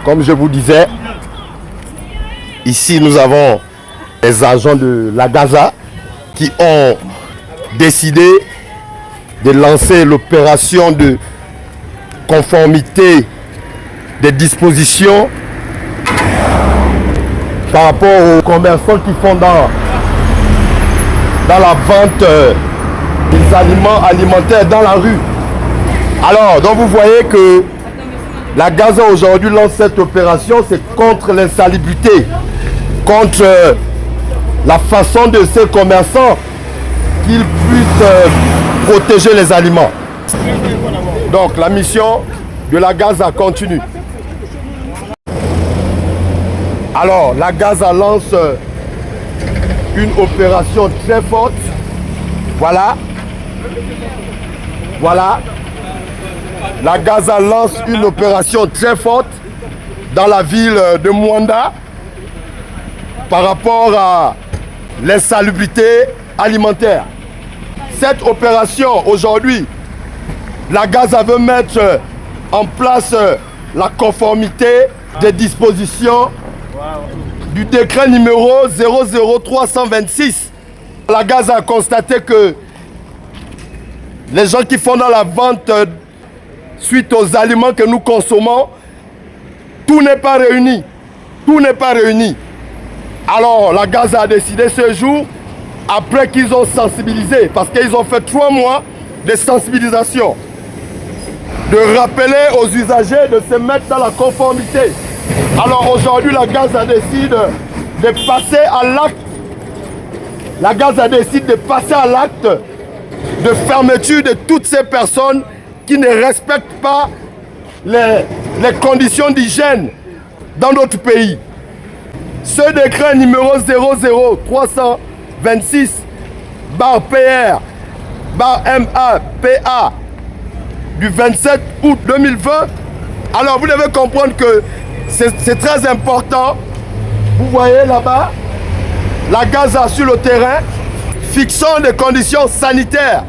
Comme je vous disais, ici nous avons les agents de la Gaza qui ont décidé de lancer l'opération de conformité des dispositions par rapport aux commerçants qui font dans la vente des aliments alimentaires dans la rue. Alors, donc vous voyez que la Gaza aujourd'hui lance cette opération, c'est contre l'insalubrité, contre la façon de ces commerçants qu'ils puissent protéger les aliments. Donc la mission de la Gaza continue. Alors la Gaza lance une opération très forte. Voilà. Voilà. La Gaza lance une opération très forte dans la ville de Mwanda par rapport à l'insalubrité alimentaire. Cette opération aujourd'hui, la Gaza veut mettre en place la conformité des dispositions du décret numéro 00326. La Gaza a constaté que les gens qui font dans la vente suite aux aliments que nous consommons, tout n'est pas réuni. Tout n'est pas réuni. Alors la Gaza a décidé ce jour, après qu'ils ont sensibilisé, parce qu'ils ont fait 3 mois de sensibilisation, de rappeler aux usagers de se mettre dans la conformité. Alors aujourd'hui, la Gaza décide de passer à l'acte. La Gaza décide de passer à l'acte de fermeture de toutes ces personnes qui ne respectent pas les conditions d'hygiène dans notre pays. Ce décret numéro 00326 PR MAPA du 27 août 2020. Alors vous devez comprendre que c'est très important. Vous voyez là-bas, la Gaza sur le terrain, fixant des conditions sanitaires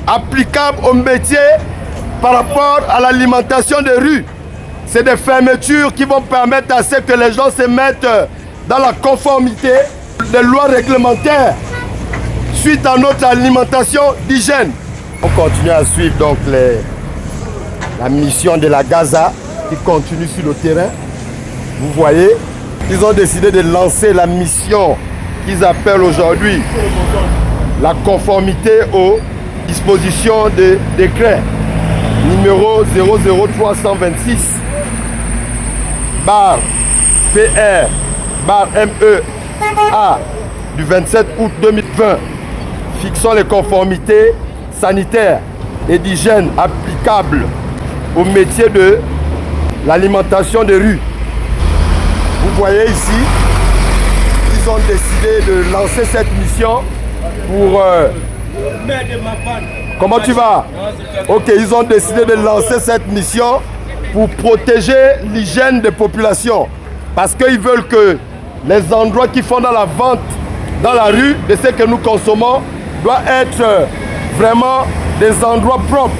applicables aux métiers par rapport à l'alimentation des rues. C'est des fermetures qui vont permettre à ce que les gens se mettent dans la conformité des lois réglementaires suite à notre alimentation d'hygiène. On continue à suivre donc la mission de la Gaza qui continue sur le terrain. Vous voyez, ils ont décidé de lancer la mission qu'ils appellent aujourd'hui la conformité aux dispositions de décret numéro 00326 PR MEA du 27 août 2020 fixant les conformités sanitaires et d'hygiène applicables au métier de l'alimentation de rue. Vous voyez ici, ils ont décidé de lancer cette mission pour... Comment tu vas? Ok, ils ont décidé de lancer cette mission pour protéger l'hygiène des populations. Parce qu'ils veulent que les endroits qui font dans la vente, dans la rue, de ce que nous consommons, doivent être vraiment des endroits propres.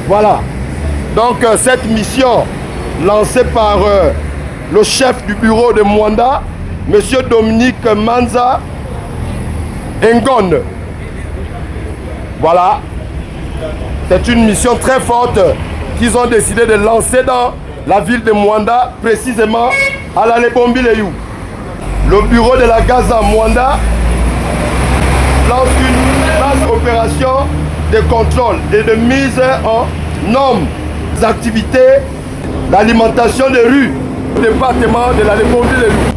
Voilà. Donc cette mission lancée par le chef du bureau de Mwanda, M. Dominique Manza Ngon. Voilà. C'est une mission très forte qu'ils ont décidé de lancer dans la ville de Mwanda, précisément à la Lebombi-Leyou. Le bureau de la Gaza Mwanda lance une vaste opération de contrôle et de mise en norme des activités d'alimentation de rue au département de la Lebombi-Leyou.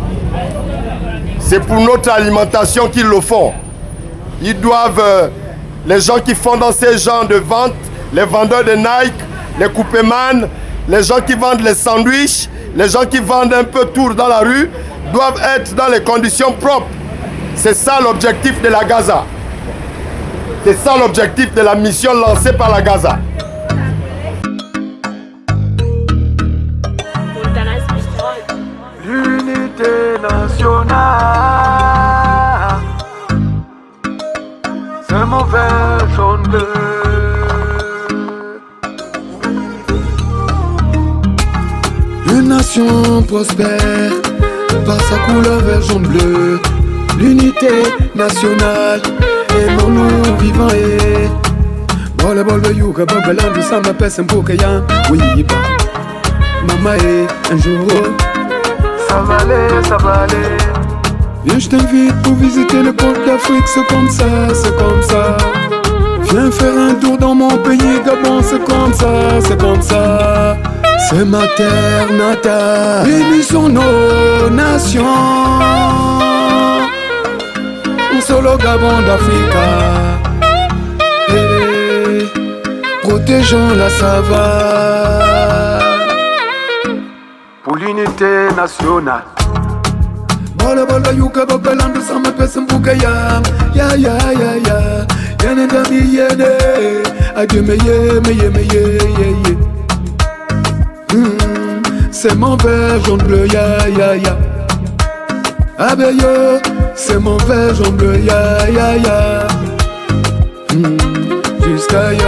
C'est pour notre alimentation qu'ils le font. Ils doivent, les gens qui font dans ces genres de vente, les vendeurs de Nike, les coupéman, les gens qui vendent les sandwichs, les gens qui vendent un peu tout dans la rue, doivent être dans les conditions propres. C'est ça l'objectif de la Gaza. C'est ça l'objectif de la mission lancée par la Gaza. L'unité nationale, c'est mauvais sonde. Une nation prospère par sa couleur vert, jaune, bleu. L'unité nationale, aimons-nous vivants et Bola bola yuga babalandu sama pesa mbuka ya Wiba Mama un jour Ça va aller, ça va aller. Viens je t'invite pour visiter le pôle d'Afrique. C'est comme ça, c'est comme ça. Viens faire un tour dans mon pays Gabon. C'est comme ça, c'est comme ça. C'est ma terre natale. Unissons nos nations. Un solo Gabon d'Afrique. Protégeons la savane Pour l'unité nationale. Bola bola yuka babalandu sama pesa mbuka ya Ya ya ya ya Yene ndami yene Adieu meye meye meye ye ye C'est mon vert jaune bleu ya ya ya Abeyo c'est mon vert jaune bleu ya ya ya Jusqu'à ya